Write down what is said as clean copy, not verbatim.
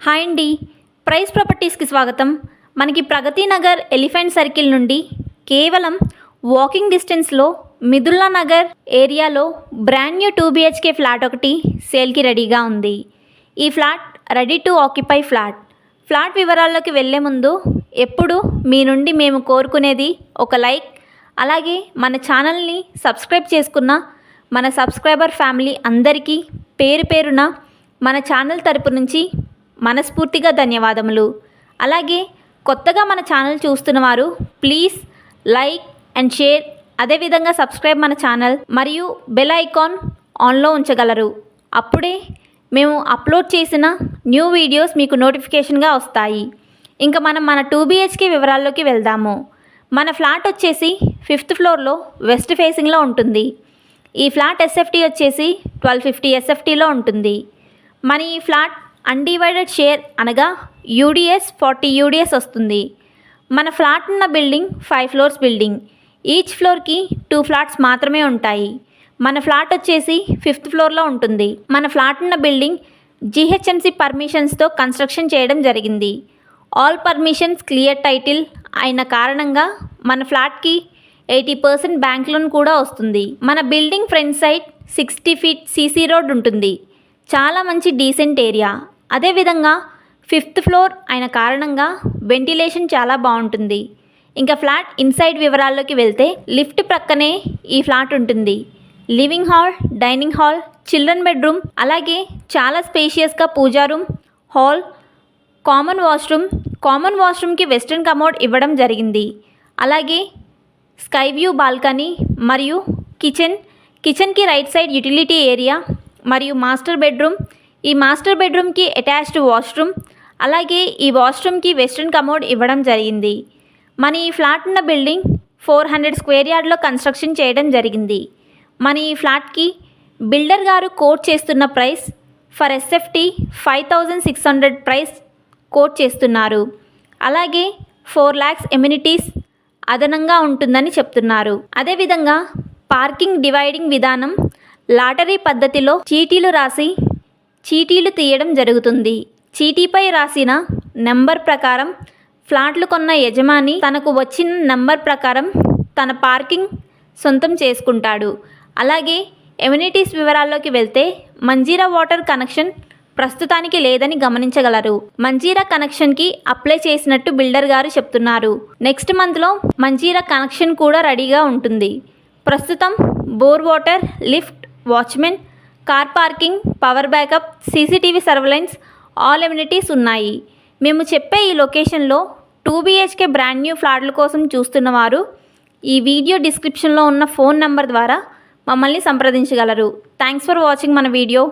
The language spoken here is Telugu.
హాయ్ అండి, ప్రైస్ ప్రాపర్టీస్కి స్వాగతం. మనకి ప్రగతి నగర్ ఎలిఫెంట్ సర్కిల్ నుండి కేవలం వాకింగ్ డిస్టెన్స్లో మిదుల్లా నగర్ ఏరియాలో బ్రాండ్ న్యూ 2 BHK ఫ్లాట్ ఒకటి సేల్కి రెడీగా ఉంది. ఈ flat ready to occupy flat వివరాల్లోకి వెళ్ళే ముందు ఎప్పుడు మీ నుండి మేము కోరుకునేది ఒక లైక్, అలాగే మన ఛానల్ని సబ్స్క్రైబ్ చేసుకున్న మన సబ్స్క్రైబర్ ఫ్యామిలీ అందరికీ పేరు పేరున మన ఛానల్ తరపు నుంచి మనస్ఫూర్తిగా ధన్యవాదములు. అలాగే కొత్తగా మన ఛానల్ చూస్తున్న వారు ప్లీజ్ లైక్ అండ్ షేర్, అదేవిధంగా సబ్స్క్రైబ్ మన ఛానల్ మరియు బెల్ ఐకాన్ ఆన్లో ఉంచగలరు. అప్పుడే మేము అప్లోడ్ చేసిన న్యూ వీడియోస్ మీకు నోటిఫికేషన్గా వస్తాయి. ఇంకా మనం మన 2 BHK వివరాల్లోకి వెళ్దాము. మన ఫ్లాట్ వచ్చేసి 5th ఫ్లోర్లో వెస్ట్ ఫేసింగ్లో ఉంటుంది. ఈ ఫ్లాట్ ఎస్ఎఫ్టీ వచ్చేసి 1250 ఎస్ఎఫ్టీలో ఉంటుంది. మన ఈ ఫ్లాట్ అన్డివైడెడ్ షేర్ అనగా యూడిఎస్ 40 యూడిఎస్ వస్తుంది. మన ఫ్లాట్ ఉన్న బిల్డింగ్ 5 ఫ్లోర్స్ బిల్డింగ్. ఈచ్ ఫ్లోర్కి 2 ఫ్లాట్స్ మాత్రమే ఉంటాయి. మన ఫ్లాట్ వచ్చేసి 5th ఫ్లోర్లో ఉంటుంది. మన ఫ్లాట్ ఉన్న బిల్డింగ్ GHMC పర్మిషన్స్తో కన్స్ట్రక్షన్ చేయడం జరిగింది. ఆల్ పర్మిషన్స్ క్లియర్ టైటిల్ అయిన కారణంగా మన ఫ్లాట్కి 80% బ్యాంక్ లోన్ కూడా వస్తుంది. మన building front side 60 feet CC road ఉంటుంది. చాలా మంచి డీసెంట్ ఏరియా. అదేవిధంగా 5th ఫ్లోర్ అయిన కారణంగా వెంటిలేషన్ చాలా బాగుంటుంది. ఇంకా ఫ్లాట్ ఇన్సైడ్ వివరాల్లోకి వెళ్తే లిఫ్ట్ ప్రక్కనే ఈ ఫ్లాట్ ఉంటుంది. Living hall, dining hall, children bedroom, అలాగే చాలా స్పేషియస్గా పూజా రూమ్, హాల్, కామన్ వాష్రూమ్కి వెస్ట్రన్ కమోడ్ ఇవ్వడం జరిగింది. అలాగే స్కై వ్యూ బాల్కనీ మరియు కిచెన్కి రైట్ సైడ్ యూటిలిటీ ఏరియా మరియు మాస్టర్ బెడ్రూమ్. ఈ మాస్టర్ బెడ్రూమ్కి అటాచ్డ్ వాష్రూమ్, అలాగే ఈ వాష్రూమ్కి వెస్ట్రన్ కమోడ్ ఇవ్వడం జరిగింది. మన ఈ ఫ్లాట్ ఉన్న బిల్డింగ్ 400 స్క్వేర్ యార్డ్లో కన్స్ట్రక్షన్ చేయడం జరిగింది. మన ఈ ఫ్లాట్కి బిల్డర్ గారు కోట్ చేస్తున్న price for SFT 5600 price coat చేస్తున్నారు. అలాగే 4 lakhs ఎమ్యూనిటీస్ అదనంగా ఉంటుందని చెప్తున్నారు. అదేవిధంగా పార్కింగ్ డివైడింగ్ విధానం లాటరీ పద్ధతిలో చీటీలు తీయడం జరుగుతుంది. చీటీపై రాసిన నెంబర్ ప్రకారం ఫ్లాట్లు కొన్న యజమాని తనకు వచ్చిన నెంబర్ ప్రకారం తన పార్కింగ్ సొంతం చేసుకుంటాడు. అలాగే ఎమ్యూనిటీస్ వివరాల్లోకి వెళ్తే మంజీరా వాటర్ కనెక్షన్ ప్రస్తుతానికి లేదని గమనించగలరు. మంజీరా కనెక్షన్కి అప్లై చేసినట్టు బిల్డర్ గారు చెప్తున్నారు. నెక్స్ట్ మంత్లో మంజీరా కనెక్షన్ కూడా రెడీగా ఉంటుంది. ప్రస్తుతం bore water, lift, watchman, car parking, power backup, CCTV surveillance, all amenities ఉన్నాయి. మేము చెప్పే ఈ లొకేషన్లో 2 BHK బ్రాండ్ న్యూ ఫ్లాట్ల కోసం చూస్తున్నవారు ఈ వీడియో డిస్క్రిప్షన్లో ఉన్న ఫోన్ నెంబర్ ద్వారా మమ్మల్ని సంప్రదించగలరు. థ్యాంక్స్ ఫర్ వాచింగ్ మన వీడియో.